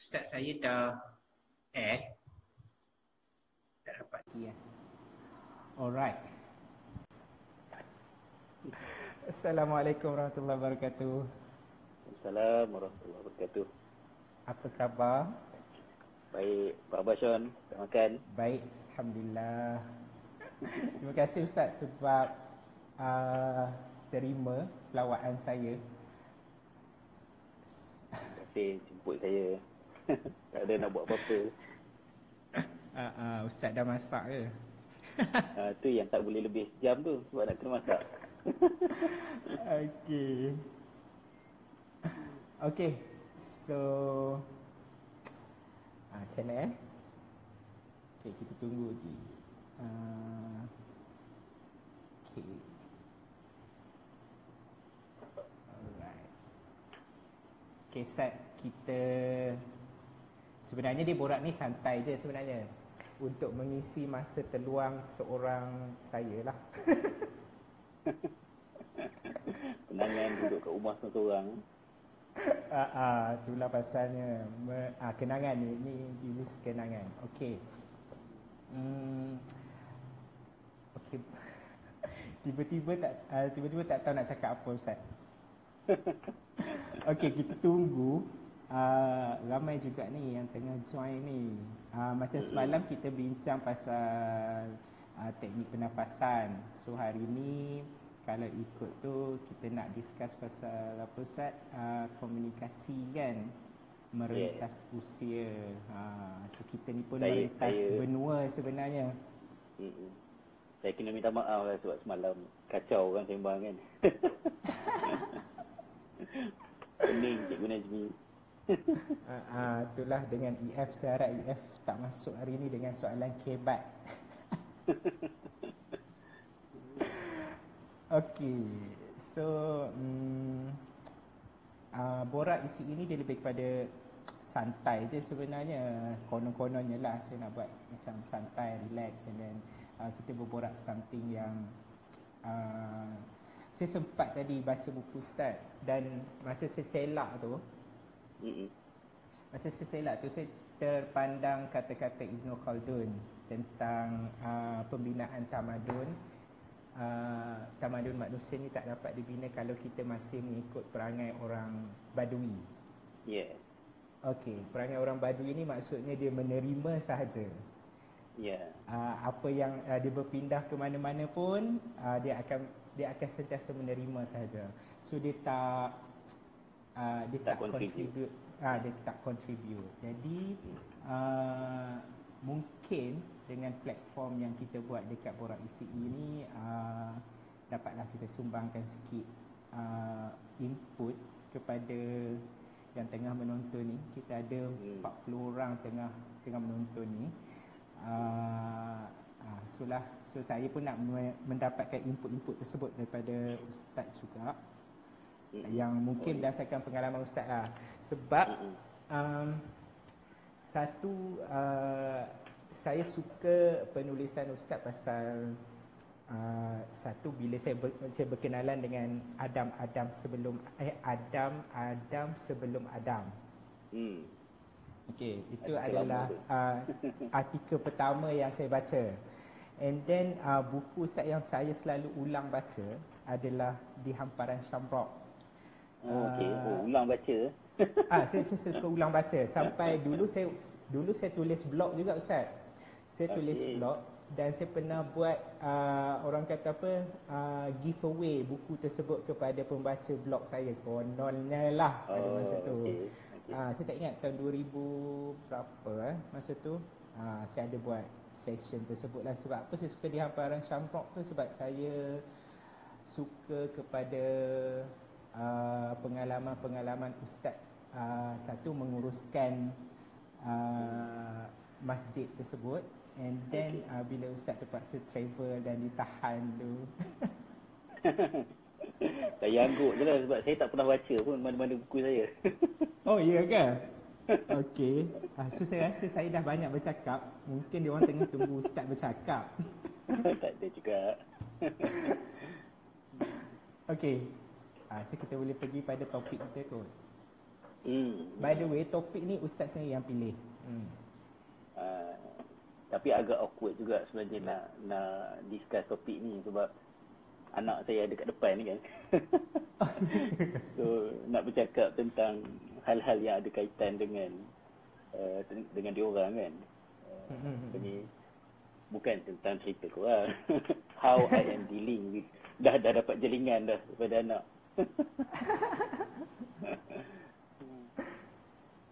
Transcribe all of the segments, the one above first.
Ustaz saya dah add. Tak dapat. Ya. Alright. Assalamualaikum warahmatullahi wabarakatuh. Assalamualaikum warahmatullahi wabarakatuh. Apa khabar? Baik, Pak Abashon, dah makan? Baik, Alhamdulillah. Terima kasih Ustaz sebab terima lawatan saya. Terima kasih jemput saya. Tak ada nak buat apa-apa. Ustaz dah masak ke? Tu yang tak boleh lebih sejam tu sebab nak kena masak. Okay. So macam mana Okay, kita tunggu lagi. Okay. Alright. Okay, Ustaz, kita sebenarnya dia borak ni santai je sebenarnya untuk mengisi masa terluang seorang saya lah. Kenangan duduk kat rumah seorang-seorang. Itulah pasalnya. Kenangan ni kenangan. Okey. Okey. Tiba-tiba tak tahu nak cakap apa, Ustaz. Okey, kita tunggu. Ramai juga ni yang tengah join ni. Macam semalam kita bincang pasal teknik pernafasan. So hari ni kalau ikut tu kita nak discuss pasal apa Ustaz? Komunikasi kan, merentas usia. So kita ni pun merentas benua sebenarnya. Saya kena minta maaf lah sebab semalam kacau kan sembang kan. Pening Cikgu Najmi. Itulah dengan EF, saya harap EF tak masuk hari ni dengan soalan kebat. Okey, so borak isi ini dia lebih kepada santai je sebenarnya. Konon-kononnya lah saya nak buat macam santai, relax, and then kita berborak something yang saya sempat tadi baca buku Ustaz, dan masa saya selak tu saya terpandang kata-kata Ibn Khaldun tentang pembinaan tamadun. Tamadun manusia ni tak dapat dibina kalau kita masih mengikut perangai orang Badui. Okey, perangai orang Badui ni maksudnya dia menerima sahaja. Apa yang dia berpindah ke mana-mana pun dia akan sentiasa menerima sahaja. So dia tak contribute. Dia tak contribute. Jadi mungkin dengan platform yang kita buat dekat Borak Isi ini dapatlah kita sumbangkan sikit input kepada yang tengah menonton ni. Kita ada 40 orang tengah menonton ni. So saya pun nak mendapatkan input-input tersebut daripada Ustaz juga, yang mungkin berdasarkan pengalaman Ustaz lah. Sebab saya suka penulisan Ustaz pasal satu, bila saya berkenalan dengan Adam sebelum Adam. Okey, itu adalah artikel pertama yang saya baca. And then buku Ustaz yang saya selalu ulang baca adalah Di Hamparan Syamrok. Ulang baca. Saya suka ulang baca. Sampai dulu saya tulis blog juga Ustaz. Saya tulis blog dan saya pernah buat orang kata apa, giveaway buku tersebut kepada pembaca blog saya. Kononnya lah pada masa tu. Saya tak ingat tahun 2000 berapa masa tu. Saya ada buat session tersebut lah. Sebab apa saya suka Di Hamparan Syamrok tu? Sebab saya suka kepada pengalaman Ustaz. Satu, menguruskan masjid tersebut, and then bila Ustaz terpaksa travel dan ditahan tu. Saya angguk je lah sebab saya tak pernah baca pun mana-mana buku saya. Oh iya ke? Okey. So saya rasa saya dah banyak bercakap. Mungkin dia orang tengah tunggu Ustaz bercakap. Tak ada juga. Okey. So kita boleh pergi pada topik kita kot. By the way, topik ni Ustaz sendiri yang pilih. Tapi agak awkward juga sebenarnya nak discuss topik ni sebab anak saya ada kat depan ni kan. So nak bercakap tentang hal-hal yang ada kaitan dengan diorang kan. Ini bukan tentang cerita korang. How I am dealing with dah dapat jelingan dah daripada anak.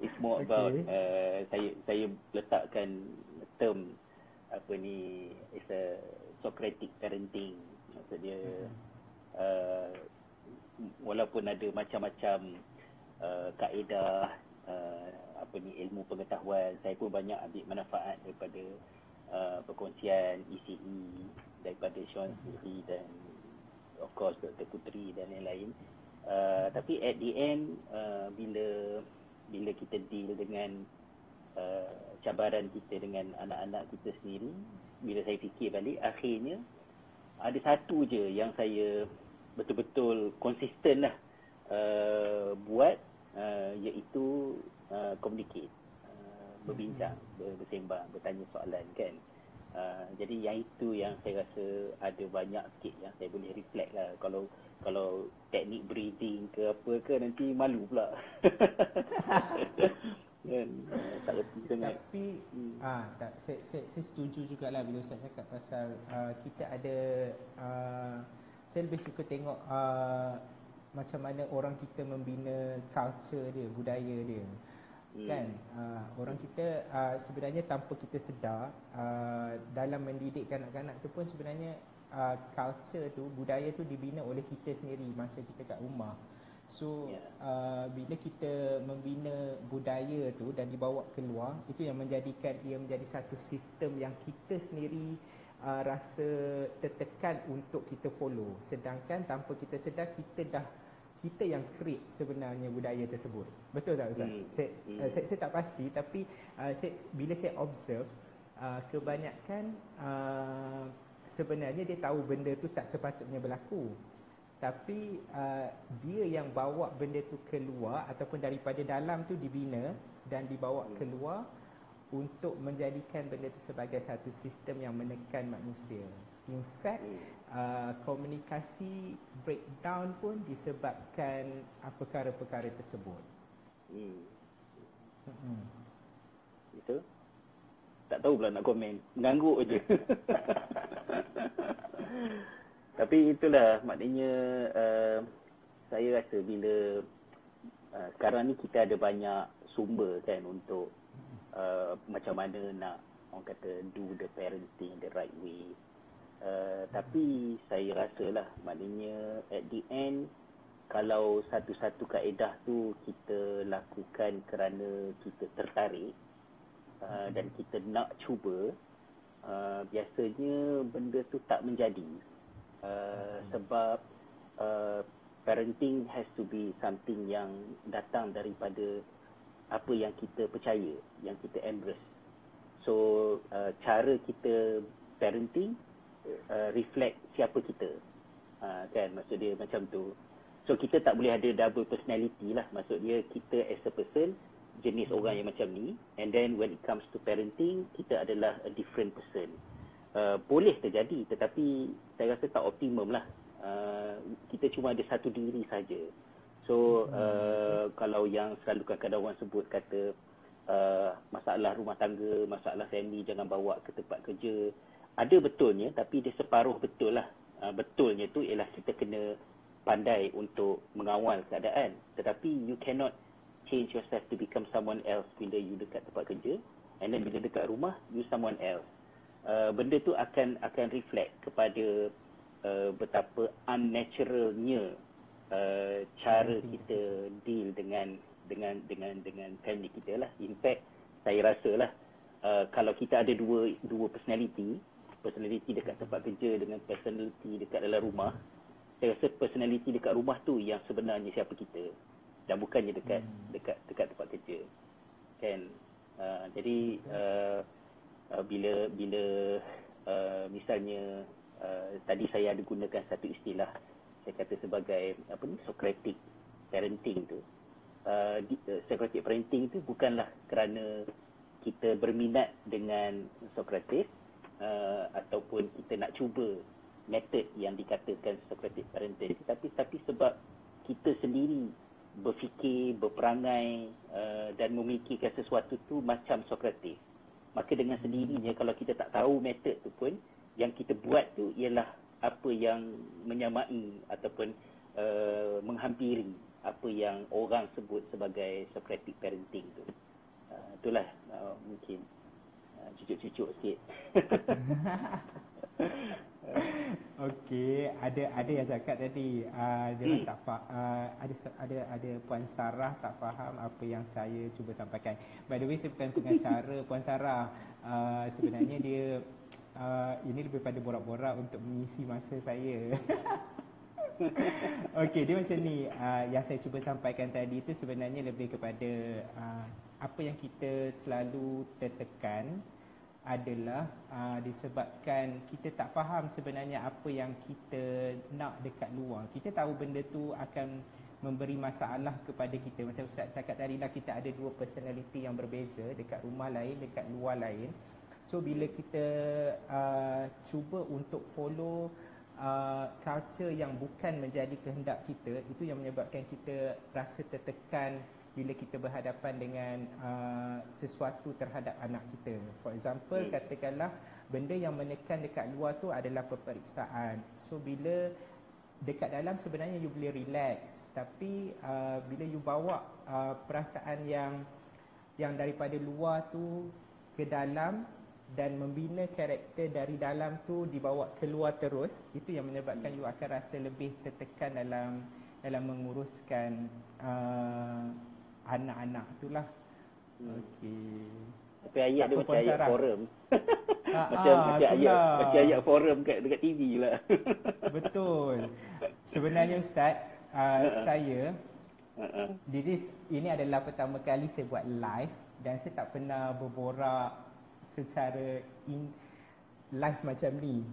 It's more about saya letakkan term it's a Socratic parenting. Maksud dia walaupun ada macam-macam kaedah ilmu pengetahuan, saya pun banyak ambil manfaat daripada perkongsian ECE daripada Sean sendiri dan of course Dr. Putri dan lain-lain. Tapi at the end bila kita deal dengan cabaran kita dengan anak-anak kita sendiri, bila saya fikir balik, akhirnya ada satu je yang saya betul-betul konsisten lah buat, iaitu communicate, berbincang, bersembang, bertanya soalan kan. Jadi yang itu yang saya rasa ada banyak sikit yang saya boleh reflect lah. Kalau teknik breathing ke apa ke nanti malu pula. Kan tak reti sangat. Tapi saya setuju jugalah bila Ustaz cakap pasal kita ada saya lebih suka tengok macam mana orang kita membina culture dia, budaya dia. Kan orang kita sebenarnya tanpa kita sedar dalam mendidik kanak-kanak tu pun sebenarnya culture tu, budaya tu dibina oleh kita sendiri masa kita kat rumah. So bila kita membina budaya tu dan dibawa keluar, itu yang menjadikan ia menjadi satu sistem yang kita sendiri rasa tertekan untuk kita follow. Sedangkan tanpa kita sedar, kita yang create sebenarnya budaya tersebut. Betul tak Ustaz? Saya tak pasti, tapi bila saya observe, kebanyakan sebenarnya dia tahu benda tu tak sepatutnya berlaku. Tapi dia yang bawa benda tu keluar ataupun daripada dalam tu dibina dan dibawa keluar untuk menjadikan benda tu sebagai satu sistem yang menekan manusia. In fact, komunikasi breakdown pun disebabkan perkara-perkara tersebut. Itu tak tahu pula nak komen, mengangguk je. Tapi itulah maknanya saya rasa bila sekarang ni kita ada banyak sumber kan untuk macam mana nak orang kata do the parenting the right way. Tapi saya rasalah maknanya at the end kalau satu-satu kaedah tu kita lakukan kerana kita tertarik dan kita nak cuba, biasanya benda tu tak menjadi. Sebab parenting has to be something yang datang daripada apa yang kita percaya, yang kita embrace. So cara kita parenting reflect siapa kita, kan, maksud dia macam tu. So kita tak boleh ada double personality lah. Maksud dia kita as a person jenis orang yang macam ni, and then when it comes to parenting kita adalah a different person. Boleh terjadi, tetapi saya rasa tak optimum lah. Kita cuma ada satu diri saja. So kalau yang selalu kadang-kadang orang sebut kata masalah rumah tangga, masalah family jangan bawa ke tempat kerja, ada betulnya, tapi dia separuh betul lah. Betulnya tu ialah kita kena pandai untuk mengawal keadaan, tetapi you cannot change yourself to become someone else bila you dekat tempat kerja, and then bila dekat rumah you someone else. Benda tu akan reflect kepada betapa unnaturalnya cara kita deal dengan family kita lah. In fact, saya rasa lah kalau kita ada dua personality dekat tempat kerja dengan personality dekat dalam rumah, saya rasa personality dekat rumah tu yang sebenarnya siapa kita, dan bukannya dekat tempat kerja, kan. Jadi bila misalnya tadi saya ada gunakan satu istilah, saya kata sebagai Socratic parenting tu. Socratic parenting tu bukanlah kerana kita berminat dengan Socrates ataupun kita nak cuba metod yang dikatakan Socratic parenting, tapi sebab kita sendiri berfikir, berperangai dan memikirkan sesuatu tu macam Socrates. Maka dengan sendirinya kalau kita tak tahu metod tu pun, yang kita buat tu ialah apa yang menyamai ataupun menghampiri apa yang orang sebut sebagai Socratic parenting tu. Itulah mungkin cucuk-cucuk sikit. Okey, ada yang cakap tadi dia orang tak ada Puan Sarah tak faham apa yang saya cuba sampaikan. By the way, saya bukan pengacara Puan Sarah. Sebenarnya dia ini lebih pada borak-borak untuk mengisi masa saya. Okey, dia macam ni. Yang saya cuba sampaikan tadi itu sebenarnya lebih kepada apa yang kita selalu tertekan adalah disebabkan kita tak faham sebenarnya apa yang kita nak dekat luar. Kita tahu benda tu akan memberi masalah kepada kita. Macam Ustaz cakap tadi lah, kita ada dua personality yang berbeza, dekat rumah lain, dekat luar lain. So bila kita cuba untuk follow culture yang bukan menjadi kehendak kita, itu yang menyebabkan kita rasa tertekan bila kita berhadapan dengan sesuatu terhadap anak kita. For example, katakanlah benda yang menekan dekat luar tu adalah peperiksaan. So bila dekat dalam sebenarnya you boleh relax, tapi bila you bawa perasaan yang daripada luar tu ke dalam dan membina karakter dari dalam tu dibawa keluar terus, itu yang menyebabkan you akan rasa lebih tertekan dalam menguruskan anak-anak itulah. Okey. Tapi ayat dia macam ayat forum. macam ayat forum dekat TV lah. Betul. Sebenarnya Ustaz, saya ini adalah pertama kali saya buat live dan saya tak pernah berborak secara live macam ni.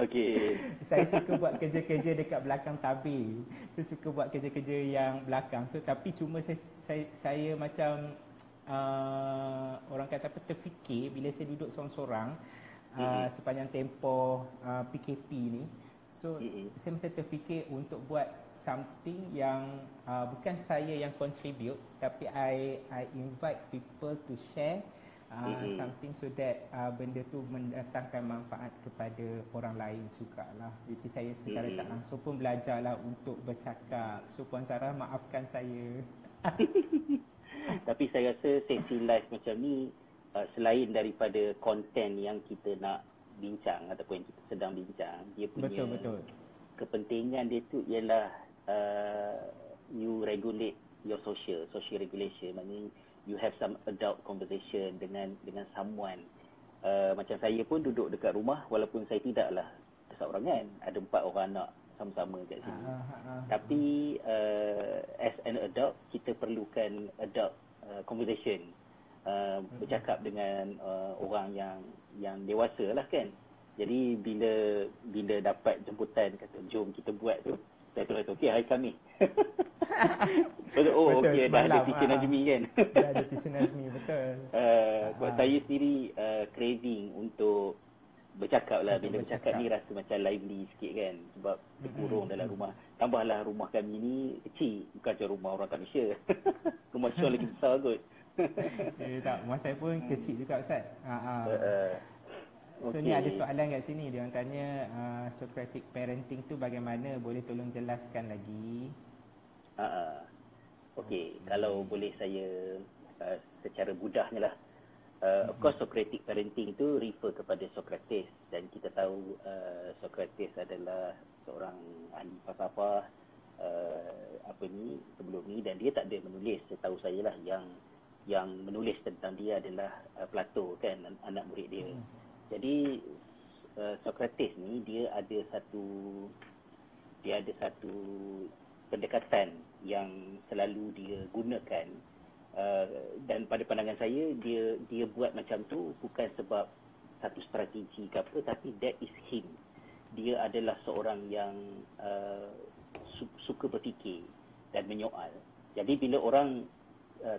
Okey. Saya suka buat kerja-kerja dekat belakang tabir. Saya suka buat kerja-kerja yang belakang. So tapi cuma saya macam orang kata apa, terfikir bila saya duduk seorang-seorang sepanjang tempoh PKP ni. So saya macam terfikir untuk buat something yang bukan saya yang contribute, tapi I invite people to share something so that benda tu mendatangkan manfaat kepada orang lain jugalah. Jadi saya secara tak langsung pun belajarlah untuk bercakap. So Puan Sarah, maafkan saya. Tapi saya rasa sesi live macam ni, selain daripada konten yang kita nak bincang ataupun kita sedang bincang, dia punya betul. Kepentingan dia tu ialah you regulate your social regulation. Maknanya you have some adult conversation dengan someone. Macam saya pun duduk dekat rumah walaupun saya tidaklah seorangan, ada 4 orang anak sama-sama kat sini. Tapi as an adult, kita perlukan adult conversation, bercakap dengan orang yang dewasa lah kan. Jadi bila dapat jemputan kata jom kita buat tu, saya terus okey, hari Khamis. Betul, okey, dah ada teacher Najmi kan. Dah ada teacher Najmi, betul. Buat saya sendiri craving untuk bercakap lah. Bila bercakap ni rasa macam lively sikit kan, sebab terkurung dalam rumah. Tambahlah rumah kami ni kecil, bukan macam rumah orang kat Malaysia. Rumah Syul lagi besar kot. Tak, rumah saya pun kecil juga Ustaz. So ni ada soalan kat sini, dia orang tanya Socratic parenting tu bagaimana, boleh tolong jelaskan lagi? Okey, kalau boleh saya secara mudahnya lah. Of course Socratic parenting tu refer kepada Socrates, dan kita tahu Socrates adalah seorang ahli falsafah sebelum ni, dan dia tak ada menulis. Setahu saya lah yang menulis tentang dia adalah Plato kan, anak murid dia. Jadi Socrates ni dia ada satu pendekatan yang selalu dia gunakan, dan pada pandangan saya dia buat macam tu bukan sebab satu strategi ke apa, tapi that is him. Dia adalah seorang yang suka berfikir dan menyoal. Jadi bila orang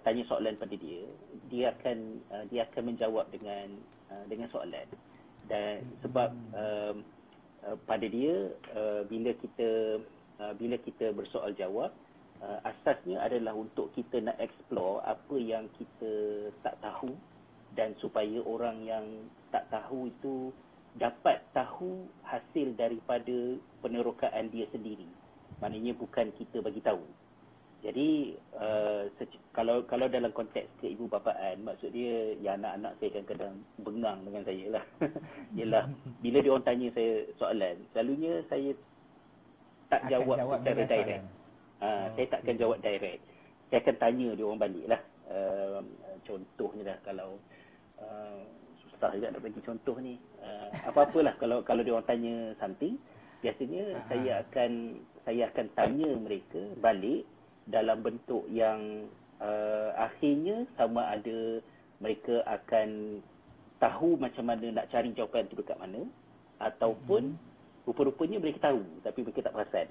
tanya soalan pada dia, dia akan menjawab dengan soalan. Dan sebab pada dia bila kita bersoal jawab, asasnya adalah untuk kita nak explore apa yang kita tak tahu, dan supaya orang yang tak tahu itu dapat tahu hasil daripada penerokaan dia sendiri. Maknanya bukan kita bagi tahu. Jadi kalau dalam konteks keibu-bapaan, maksud dia ya anak-anak saya kadang-kadang bengang dengan saya lah. Ialah bila dia orang tanya saya soalan, selalunya saya tak jawab secara direct. Saya takkan jawab direct. Saya akan tanya dia orang balik lah. Contohnya lah, kalau susah juga nak bagi contoh ni. Apa-apalah kalau dia orang tanya something, biasanya saya akan tanya mereka balik dalam bentuk yang akhirnya sama ada mereka akan tahu macam mana nak cari jawapan tu dekat mana, ataupun rupa-rupanya mereka tahu tapi mereka tak perasan.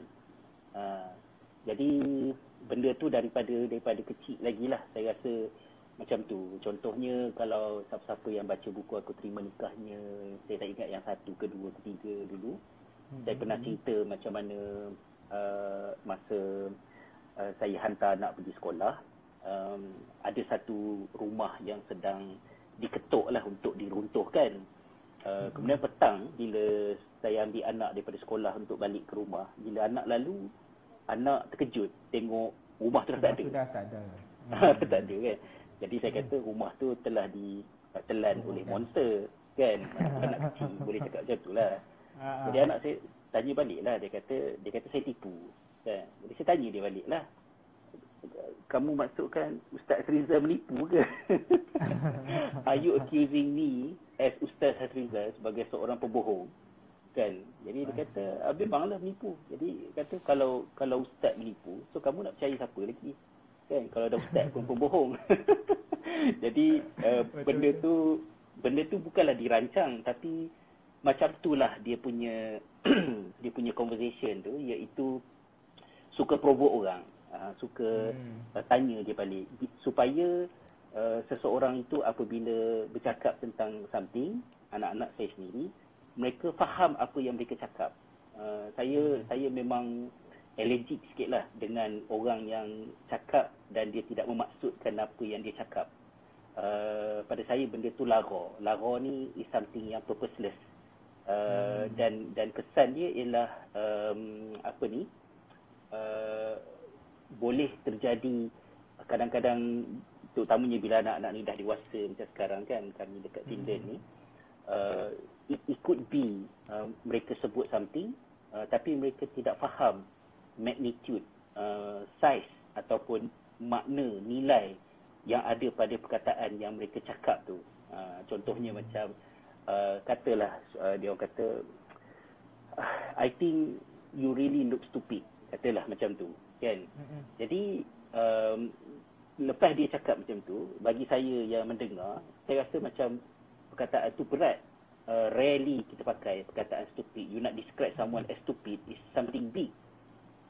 Jadi benda tu daripada kecil lagi lah saya rasa macam tu. Contohnya kalau siapa-siapa yang baca buku Aku Terima Nikahnya, saya tak ingat yang 1, kedua, ketiga dulu, saya pernah cerita macam mana masa saya hantar anak pergi sekolah, ada satu rumah yang sedang diketuk lah untuk diruntuhkan. Kemudian petang bila saya ambil anak daripada sekolah untuk balik ke rumah, bila anak lalu, anak terkejut tengok rumah tu dah tak ada. Dah tak ada. Tak ada kan. Jadi saya kata rumah tu telah ditelan oleh monster kan. Anak kecil boleh cakap macam tu lah. Jadi anak saya tanya balik lah, dia kata saya tipu kan. Jadi saya tanya dia balik lah, kamu maksudkan Ustaz Hafrizal menipu ke? Are you accusing me as Ustaz Hafrizal sebagai seorang pembohong? Kan? Jadi dia kata, memanglah menipu. Jadi kata kalau Ustaz menipu, so kamu nak percaya siapa lagi? Kan? Kalau ada Ustaz pun pembohong. Jadi benda tu bukanlah dirancang, tapi macam itulah dia punya dia punya conversation tu, iaitu suka provoke orang. Suka tanya dia balik supaya seseorang itu apabila bercakap tentang something, anak-anak saya sendiri, mereka faham apa yang mereka cakap. Saya memang allergic sikitlah dengan orang yang cakap dan dia tidak memaksudkan apa yang dia cakap. Pada saya benda tu lara. Lara ni is something yang purposeless. Dan kesan dia ialah boleh terjadi kadang-kadang, terutamanya bila anak-anak ni dah dewasa macam sekarang kan, kami dekat Finland ni, it could be mereka sebut something tapi mereka tidak faham magnitude, size ataupun makna, nilai yang ada pada perkataan yang mereka cakap tu. Contohnya macam katalah dia orang kata, I think you really look stupid, katalah macam tu kan. Jadi lepas dia cakap macam tu, bagi saya yang mendengar, saya rasa macam perkataan tu berat. Rarely kita pakai perkataan stupid. You nak describe someone as stupid is something big.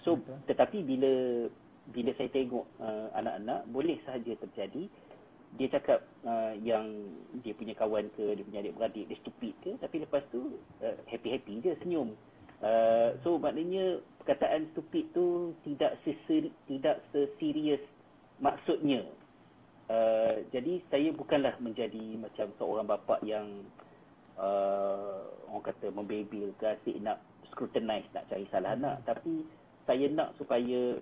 So tetapi bila saya tengok anak-anak, boleh sahaja terjadi dia cakap yang dia punya kawan ke, dia punya adik-beradik dia stupid ke, tapi lepas tu happy-happy je, senyum. So maknanya perkataan stupid tu tidak seserius maksudnya. Jadi saya bukanlah menjadi macam seorang bapa yang orang kata membebel ke, asyik nak scrutinize, nak cari salah anak. Tapi saya nak supaya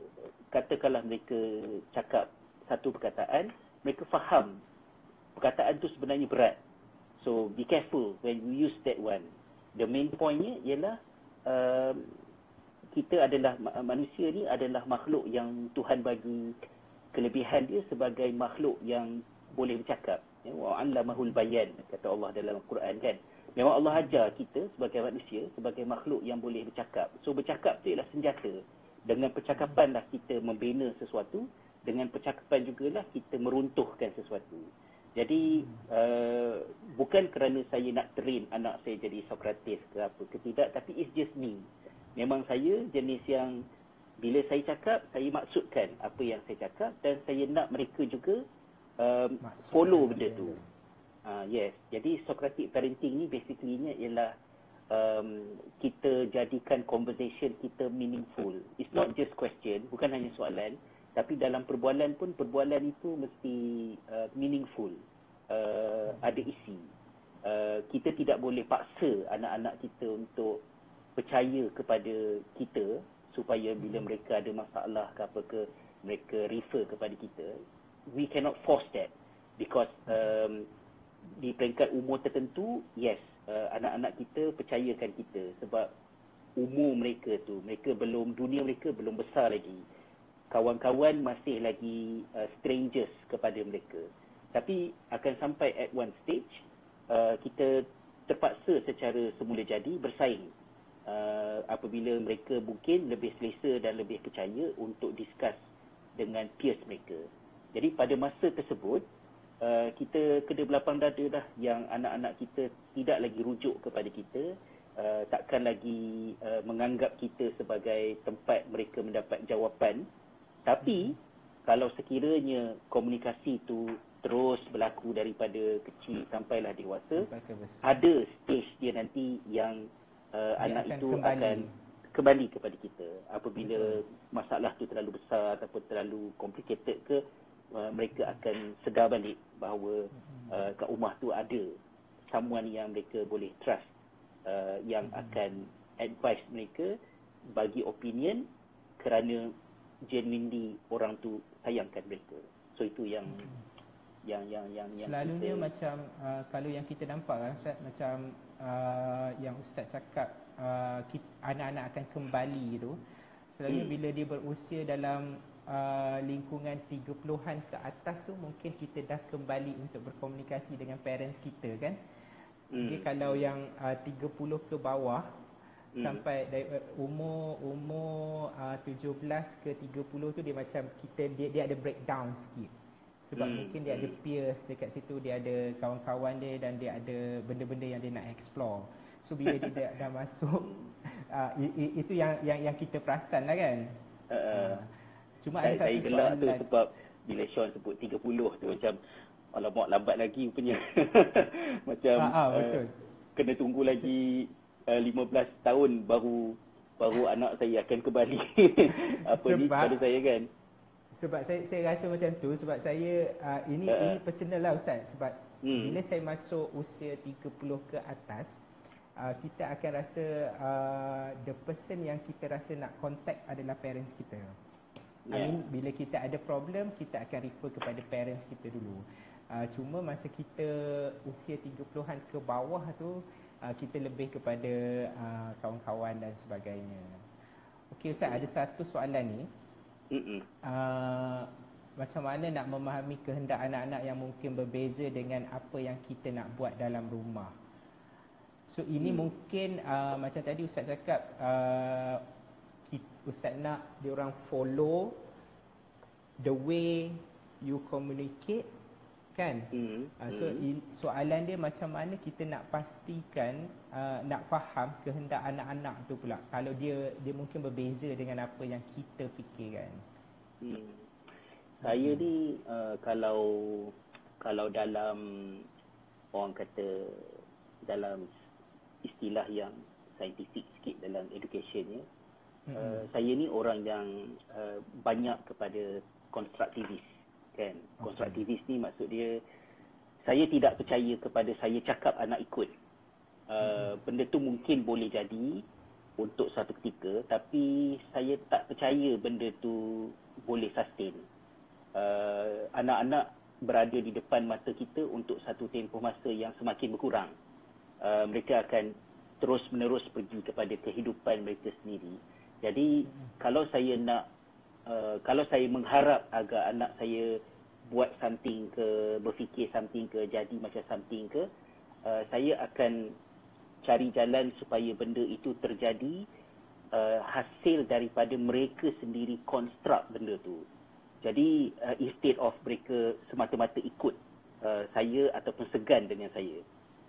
katakanlah mereka cakap satu perkataan, mereka faham perkataan tu sebenarnya berat. So be careful when you use that one. The main pointnya ialah kita adalah manusia ni adalah makhluk yang Tuhan bagi kelebihan dia sebagai makhluk yang boleh bercakap. Wa 'allamahul bayan, kata Allah dalam Al-Quran kan. Memang Allah ajar kita sebagai manusia, sebagai makhluk yang boleh bercakap. So bercakap tu ialah senjata. Dengan percakapanlah kita membina sesuatu, dengan percakapan jugalah kita meruntuhkan sesuatu. Jadi bukan kerana saya nak train anak saya jadi Socrates ke apa ke, tidak, tapi it's just me. Memang saya jenis yang bila saya cakap, saya maksudkan apa yang saya cakap dan saya nak mereka juga follow benda tu. Yes. Jadi Socratic parenting ni basically-nya ialah kita jadikan conversation kita meaningful. It's not just question, bukan hanya soalan, tapi dalam perbualan pun, perbualan itu mesti meaningful, ada isi. Kita tidak boleh paksa anak-anak kita untuk percaya kepada kita supaya bila mereka ada masalah ke apa ke, mereka refer kepada kita. We cannot force that because di peringkat umur tertentu, yes, anak-anak kita percayakan kita sebab umur mereka tu, dunia mereka belum besar lagi. Kawan-kawan masih lagi strangers kepada mereka. Tapi akan sampai at one stage, kita terpaksa secara semula jadi bersaing. Apabila mereka mungkin lebih selesa dan lebih percaya untuk discuss dengan peers mereka. Jadi pada masa tersebut, kita kena berlapang dada dah yang anak-anak kita tidak lagi rujuk kepada kita, takkan lagi menganggap kita sebagai tempat mereka mendapat jawapan. Tapi kalau sekiranya komunikasi itu terus berlaku daripada kecil sampailah dewasa, ada stage dia nanti yang anak itu akan kembali kepada kita. Apabila masalah tu terlalu besar ataupun terlalu complicated ke, mereka akan sedar balik bahawa kat rumah tu ada someone yang mereka boleh trust, yang akan advise mereka, bagi opinion kerana genuinely orang tu sayangkan mereka. So itu yang selalunya kita, macam kalau yang kita nampak kan Ustaz, macam yang Ustaz cakap, anak-anak akan kembali tu selalunya bila dia berusia dalam lingkungan 30-an ke atas tu, mungkin kita dah kembali untuk berkomunikasi dengan parents kita kan. Jadi kalau yang 30 ke bawah sampai dari umur 17 ke 30 tu, dia macam dia ada breakdown sikit. Sebab mungkin dia ada peers dekat situ, dia ada kawan-kawan dia dan dia ada benda-benda yang dia nak explore. So bila dia dah masuk, itu yang kita perasan lah kan. Cuma ada saya satu gelak soalan tu sebab bila Sean sebut 30 tu macam alamak lambat lagi rupanya. Macam betul. Kena tunggu lagi 15 tahun baru anak saya akan kembali. Apa ni pada saya kan. Sebab saya rasa macam tu sebab saya ini personal lah Ustaz, sebab bila saya masuk usia 30 ke atas, kita akan rasa the person yang kita rasa nak contact adalah parents kita. I mean, bila kita ada problem, kita akan refer kepada parents kita dulu. Cuma masa kita usia 30-an ke bawah tu, kita lebih kepada kawan-kawan dan sebagainya. Okey Ustaz, ada satu soalan ni. Macam mana nak memahami kehendak anak-anak yang mungkin berbeza dengan apa yang kita nak buat dalam rumah? So ini mungkin macam tadi Ustaz cakap, Ustaz nak diorang follow the way you communicate kan. So soalan dia macam mana kita nak pastikan, nak faham kehendak anak-anak tu pula kalau dia mungkin berbeza dengan apa yang kita fikirkan. Saya ni kalau dalam orang kata dalam istilah yang saintifik sikit dalam educationnya, saya ni orang yang banyak kepada konstruktivis kan. Konstruktivis ni maksud dia, saya tidak percaya kepada saya cakap anak ikut. Benda tu mungkin boleh jadi untuk satu ketika, tapi saya tak percaya benda tu boleh sustain. Anak-anak berada di depan mata kita untuk satu tempoh masa yang semakin berkurang. Mereka akan terus menerus pergi kepada kehidupan mereka sendiri. Jadi kalau saya mengharap agar anak saya buat something ke, berfikir something ke, jadi macam something ke, saya akan cari jalan supaya benda itu terjadi hasil daripada mereka sendiri construct benda tu. Jadi instead of mereka semata-mata ikut saya ataupun segan dengan saya.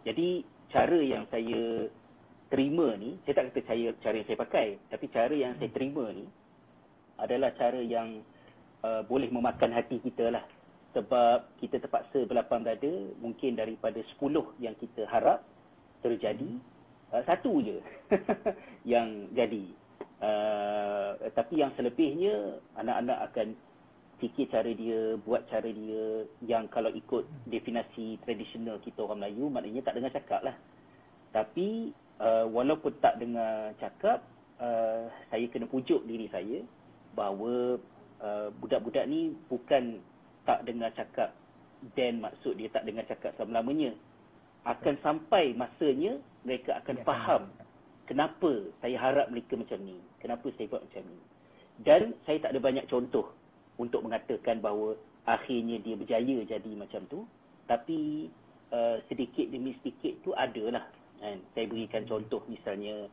Jadi cara yang saya terima ni, saya tak kata cara yang saya pakai, tapi cara yang saya terima ni, adalah cara yang boleh memakan hati kita lah. Sebab kita terpaksa berlapang dada, mungkin daripada 10 yang kita harap terjadi, satu je yang jadi. Tapi yang selebihnya, anak-anak akan fikir cara dia, buat cara dia yang kalau ikut definisi tradisional kita orang Melayu, maknanya tak dengar cakap lah. Tapi walaupun tak dengar cakap, saya kena pujuk diri saya bahawa budak-budak ni bukan tak dengar cakap dan maksud dia tak dengar cakap selama-lamanya. Akan sampai masanya mereka akan faham kenapa saya harap mereka macam ni, kenapa saya buat macam ni. Dan saya tak ada banyak contoh untuk mengatakan bahawa akhirnya dia berjaya jadi macam tu, tapi sedikit demi sedikit tu adalah. Kan? Saya berikan contoh misalnya,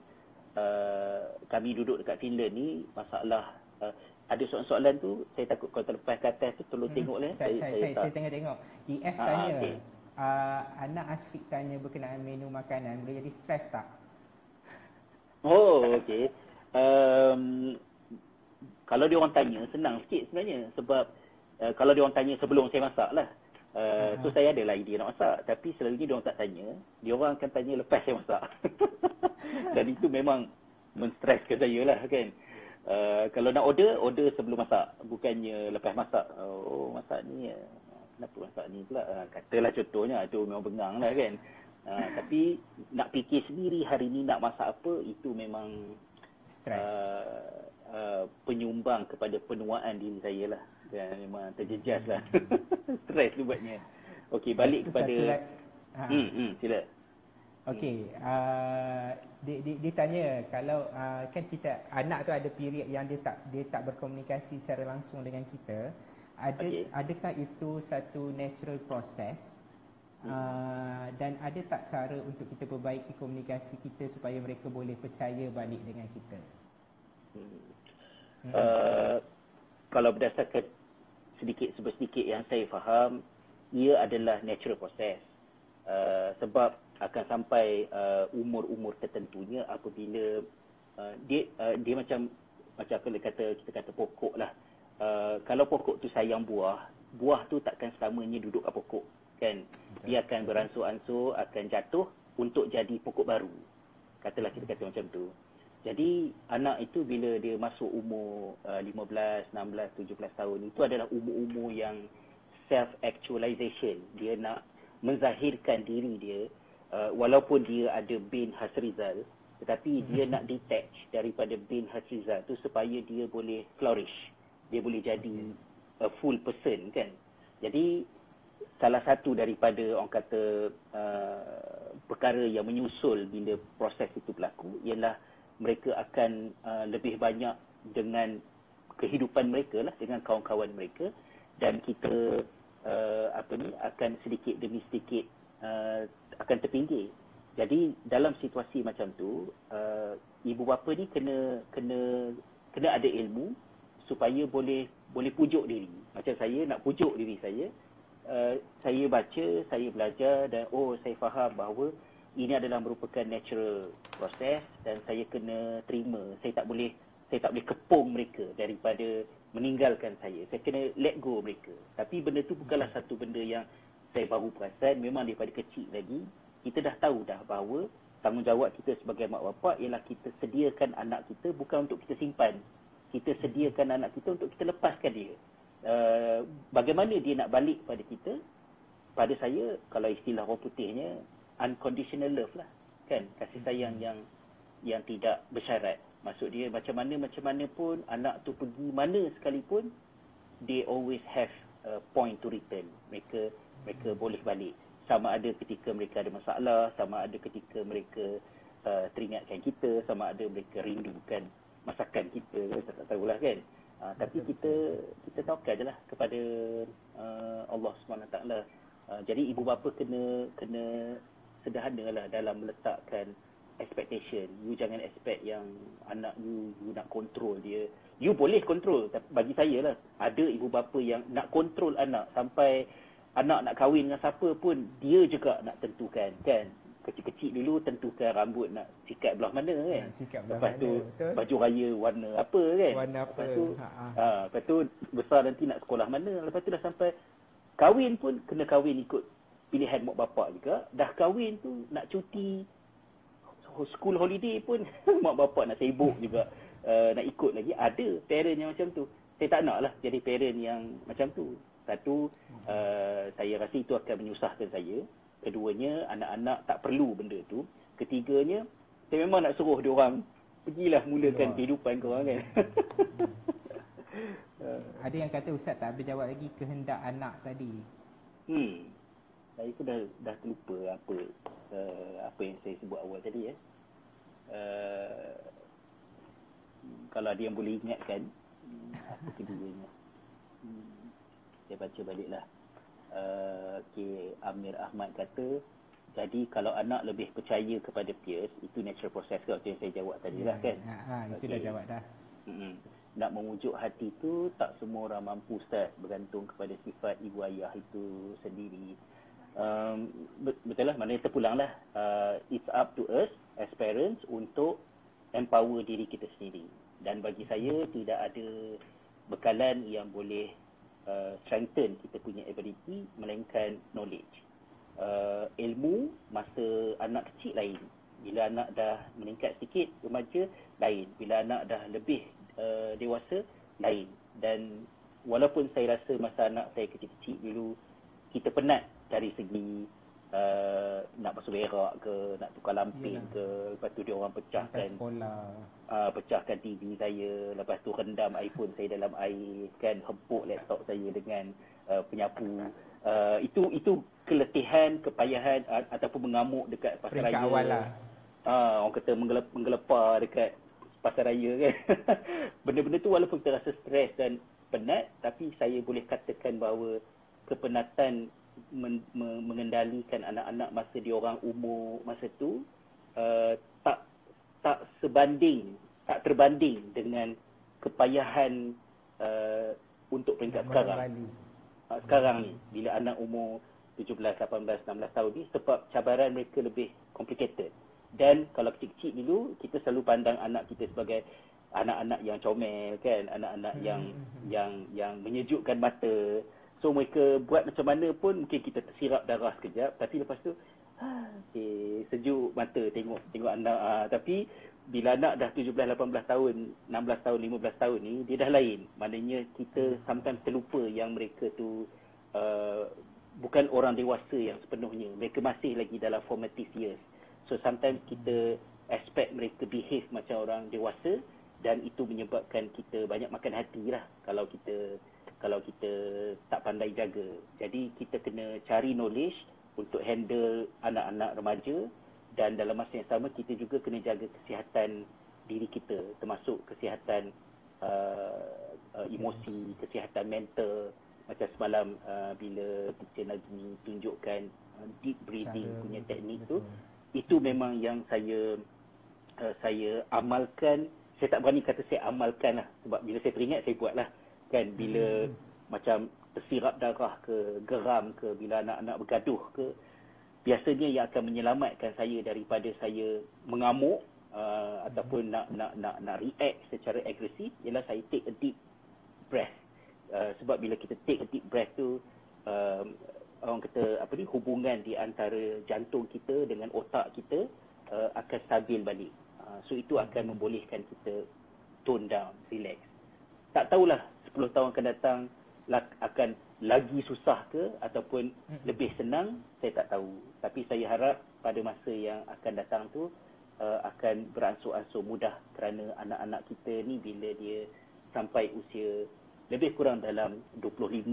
kami duduk dekat Finland ni, masalah ada soalan-soalan tu, saya takut kalau terlepas ke atas tu, tolong tengok lah. Saya tengah tengok. EF tanya, okay. anak asyik tanya berkenaan menu makanan, boleh jadi stres tak? Oh, okey. Kalau dia orang tanya, senang sikit sebenarnya. Sebab kalau dia orang tanya sebelum saya masak lah. So saya adalah idea nak masak. Tapi selalunya dia orang tak tanya. Dia orang akan tanya lepas saya masak. Dan itu memang menstreskan saya lah kan. Kalau nak order sebelum masak. Bukannya lepas masak. Oh, masak ni, kenapa masak ni pula? Katalah contohnya, itu memang bengang lah kan. Tapi nak fikir sendiri hari ni nak masak apa, itu memang penyumbang kepada penuaan diri saya lah. Dan memang terjejas lah. Stres tu buatnya. Okey, balik kepada sila. Okey, dia tanya kalau kan kita anak tu ada period yang dia tak berkomunikasi secara langsung dengan kita, adakah itu satu natural process? Dan ada tak cara untuk kita perbaiki komunikasi kita supaya mereka boleh percaya balik dengan kita? Kalau berdasarkan sedikit yang saya faham, ia adalah natural process. Sebab akan sampai umur-umur tertentunya apabila dia macam kita kata pokok lah. Kalau pokok tu sayang buah tu takkan selamanya duduk kat pokok kan. Dia akan beransur-ansur, akan jatuh untuk jadi pokok baru. Katalah kita kata macam tu. Jadi anak itu bila dia masuk umur 15, 16, 17 tahun, itu adalah umur-umur yang self-actualization. Dia nak menzahirkan diri dia, walaupun dia ada bin Hasrizal, tetapi dia nak detach daripada bin Hasrizal tu supaya dia boleh flourish. Dia boleh jadi a full person kan. Jadi salah satu daripada orang kata perkara yang menyusul bila proses itu berlaku ialah mereka akan lebih banyak dengan kehidupan mereka lah, dengan kawan-kawan mereka, dan kita akan sedikit demi sedikit akan terpinggir. Jadi dalam situasi macam tu, ibu bapa ni kena ada ilmu supaya boleh pujuk diri. Macam saya nak pujuk diri saya, saya baca, saya belajar dan saya faham bahawa ini adalah merupakan natural proses dan saya kena terima. Saya tak boleh kepung mereka daripada meninggalkan saya. Saya kena let go mereka. Tapi benda tu bukanlah satu benda yang saya baru perasan. Memang daripada kecil lagi kita dah tahu dah bahawa tanggungjawab kita sebagai mak bapak ialah kita sediakan anak kita bukan untuk kita simpan. Kita sediakan anak kita untuk kita lepaskan dia. Bagaimana dia nak balik pada kita? Pada saya, kalau istilah orang putihnya, unconditional love lah. Kan? Kasih sayang yang tidak bersyarat. Maksud dia macam mana pun anak tu pergi mana sekalipun, they always have a point to return. Mereka boleh balik. Sama ada ketika mereka ada masalah, sama ada ketika mereka teringatkan kita, sama ada mereka rindukan masakan kita, saya tak tahulah kan. Tapi kita tawakal je lah kepada Allah SWT. Jadi ibu bapa kena sederhana lah dalam meletakkan expectation. You jangan expect yang anak you nak control dia. You boleh control, tapi bagi saya lah, ada ibu bapa yang nak control anak sampai anak nak kahwin dengan siapa pun dia juga nak tentukan kan. kecil-kecil dulu tentukan rambut nak sikat belah mana kan. Nak sikat belah Lepas tu mana, betul. baju raya warna apa kan. Warna apa. Lepas tu besar nanti nak sekolah mana. Lepas tu dah sampai kahwin pun kena kahwin ikut pilihan mak bapak juga. Dah kahwin tu nak cuti school holiday pun mak bapak nak sibuk juga nak ikut lagi. Ada parent yang macam tu. Saya tak nak lah jadi parent yang macam tu. Satu, saya rasa itu akan menyusahkan saya. Keduanya, anak-anak tak perlu benda tu. Ketiganya, saya memang nak suruh diorang pergilah mulakan kehidupan korang kan. Ada yang kata Ustaz tak habis jawab lagi kehendak anak tadi. Saya pun dah terlupa apa yang saya sebut awal tadi ya. Kalau ada yang boleh ingatkan apa keduanya. Saya baca baliklah. Amir Ahmad kata, jadi kalau anak lebih percaya kepada peers, itu natural process ke yang saya jawab tadi lah kan. Itu dah jawab dah. Nak memujuk hati tu tak semua orang mampu Ustaz, bergantung kepada sifat ibu ayah itu sendiri. Betul lah, maknanya terpulang lah. It's up to us as parents untuk empower diri kita sendiri. Dan bagi saya tidak ada bekalan yang boleh strengthen kita punya ability melainkan knowledge. Ilmu masa anak kecil lain. Bila anak dah meningkat sikit, remaja, lain. Bila anak dah lebih dewasa, lain. Dan walaupun saya rasa masa anak saya kecil-kecil dulu, kita penat dari segi nak basuh berak ke, nak tukar lampin ke, lepas tu dia orang pecahkan TV saya, lepas tu rendam iPhone saya dalam air, kan, hempuk laptop saya dengan penyapu. Itu keletihan, kepayahan ataupun mengamuk dekat pasar raya. Awal lah. Orang kata menggelepar dekat pasar raya kan. Benda-benda tu walaupun kita rasa stres dan penat, tapi saya boleh katakan bahawa kepenatan mengendalikan anak-anak masa dia orang umur masa tu tak terbanding dengan kepayahan untuk peringkat sekarang. Sekarang ni bila anak umur 17, 18, 16 tahun ni, sebab cabaran mereka lebih complicated. Dan kalau kecil-kecil dulu kita selalu pandang anak kita sebagai anak-anak yang comel kan, anak-anak yang menyejukkan mata. So mereka buat macam mana pun mungkin kita tersirap darah sekejap, tapi lepas tu sejuk mata tengok anak. Tapi bila anak dah 17, 18 tahun, 16 tahun, 15 tahun ni, dia dah lain. Maknanya kita sometimes terlupa yang mereka tu bukan orang dewasa yang sepenuhnya. Mereka masih lagi dalam formative years. So sometimes kita expect mereka behave macam orang dewasa, dan itu menyebabkan kita banyak makan hati lah kalau kita tak pandai jaga. Jadi kita kena cari knowledge untuk handle anak-anak remaja, dan dalam masa yang sama kita juga kena jaga kesihatan diri kita, termasuk kesihatan emosi, kesihatan mental. Macam semalam bila Teacher Nazmi tunjukkan deep breathing punya teknik tu, itu memang yang saya amalkan. Saya tak berani kata saya amalkan lah, sebab bila saya teringat saya buat lah kan. Bila macam tersirap darah ke, geram ke, bila anak-anak bergaduh ke, biasanya yang akan menyelamatkan saya daripada saya mengamuk ataupun nak react secara agresif ialah saya take a deep breath. Sebab bila kita take a deep breath tu, orang kata hubungan di antara jantung kita dengan otak kita akan stabil balik. So itu akan membolehkan kita tone down, relax. Tak tahulah 10 tahun akan datang akan lagi susah ke ataupun lebih senang, saya tak tahu. Tapi saya harap pada masa yang akan datang tu akan beransur-ansur mudah, kerana anak-anak kita ni bila dia sampai usia lebih kurang dalam 25,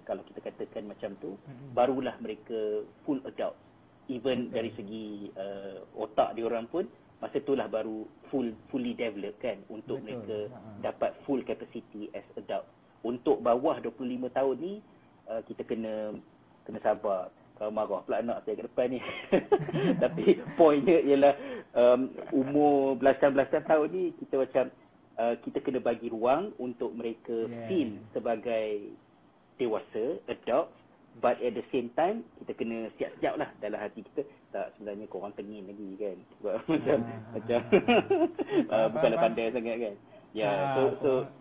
kalau kita katakan macam tu, barulah mereka full adult. Even dari segi otak diorang pun masa itulah baru fully developed kan, untuk mereka dapat full capacity as adult. Untuk bawah 25 tahun ni kita kena sabar. Kalau marah pula anak saya ke depan ni. Tapi poinnya ialah umur belasan-belasan tahun ni kita macam kita kena bagi ruang untuk mereka feel sebagai dewasa, adult, but at the same time kita kena siap-siap lah dalam hati kita. tak, sebenarnya korang tengin lagi kan. Sebab macam bukanlah pandai sangat kan. Ya,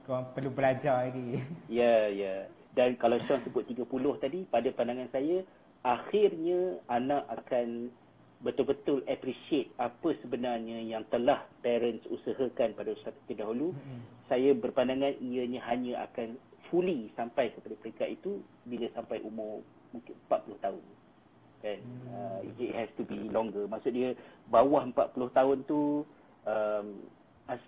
korang perlu belajar lagi. Ya. Dan kalau Sean sebut 30 tadi, pada pandangan saya, akhirnya anak akan betul-betul appreciate apa sebenarnya yang telah parents usahakan pada satu ketika dahulu. Saya berpandangan ianya hanya akan fully sampai kepada peringkat itu bila sampai umur mungkin 40 tahun. Kan? It has to be longer. Maksud dia bawah 40 tahun tu